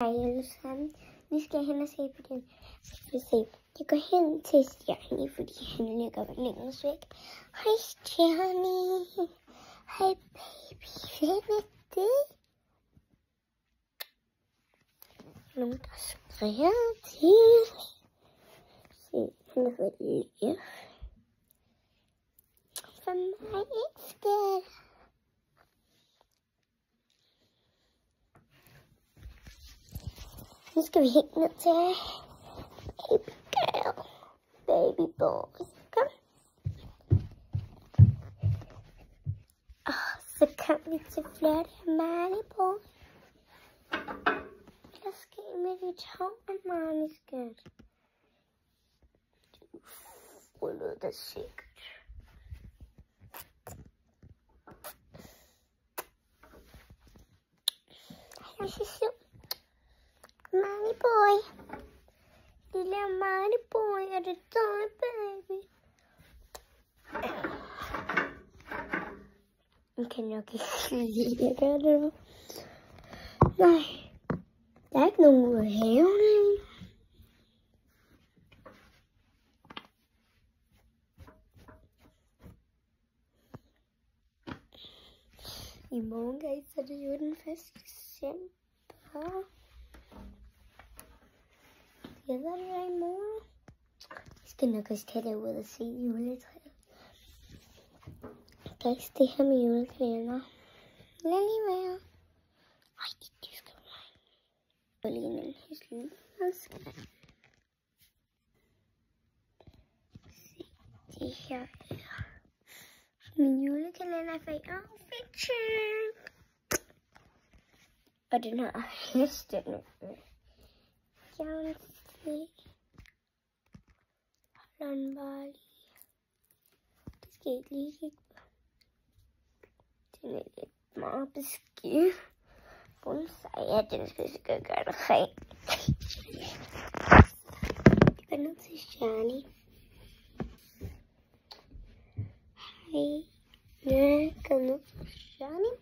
Hej alle sammen. Vi skal hen og se på den. Jeg går hen til Stjerni, fordi han ligger længere væk. Hej Stjerni. Hej baby. Hvem er det? Nogen der skriger til. Se, han har fået lige. For mig ikke skal. Nu skal vi helt ned til baby girl, baby boy. Kom. Så kom vi til flotte Marley-boy. Hvad sker med dit hår, Marley-skat? Du rullede dig sikkert. Jeg er så sød. Marley-boy. Lille Marley-boy, er det dig, baby? Jeg kan nok ikke lide, jeg gør det. Nej, der er ikke nogen ude af haven. I morgen, guys, så er det jo den 1. december. Jeg ved det i morgen. Jeg skal nok også tage derud og se juletræet. Guys, det her med julekalender. Lad lige være. Ej, det skal være. Og lige en hyggelig maske. Se, det her er min julekalender fra Outfitcheck. Og den her heste nu. Hold bare lige. Det skal ikke lige kigge på. Den er lidt meget beskidt. Hun sagde, at den skal gøre det rent. Jeg går ned til Charlie. Hej. Ja, kom ned til Charlie.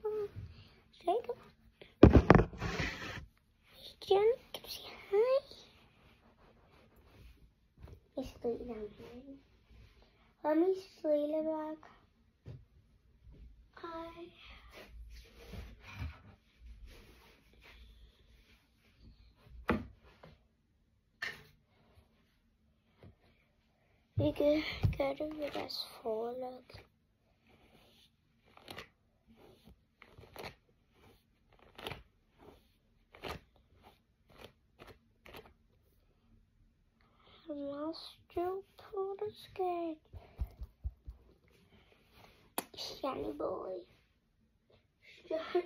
Hej, kom. Charlie, kan du sige hej? Jeg skriver ham. Hold min strillebak. Hej. Vi kan gøre det med deres forlag. Meget styr på det, skat. Shiny boy. Shiny.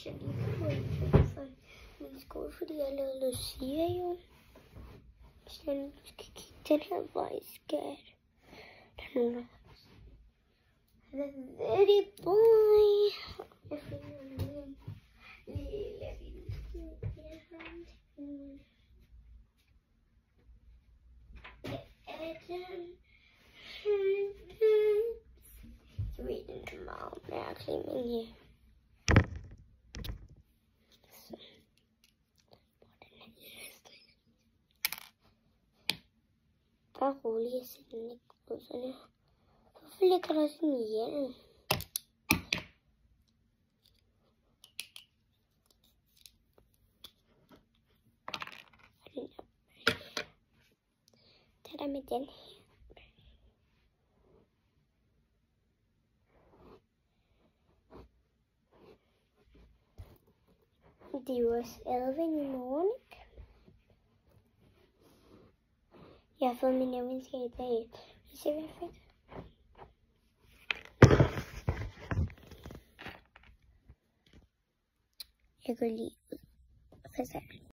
Jeg lige på en min skole, fordi jeg lavede Lucia jo. Så jeg skal kigge den her vej, skat. Der er nogen, der very boy. Jeg finder en lille bind. Jeg ved, den er meget mærkelig, men ja. Bare rolig, jeg sætter den ikke på sådan her. Hvorfor ligger der sådan en hjelm? Tag der med den her. Det er jo også advent i morgen, ikke? Jeg har fået min nævnske i dag. Vi ser, hvad fedt. Jeg går lige ud.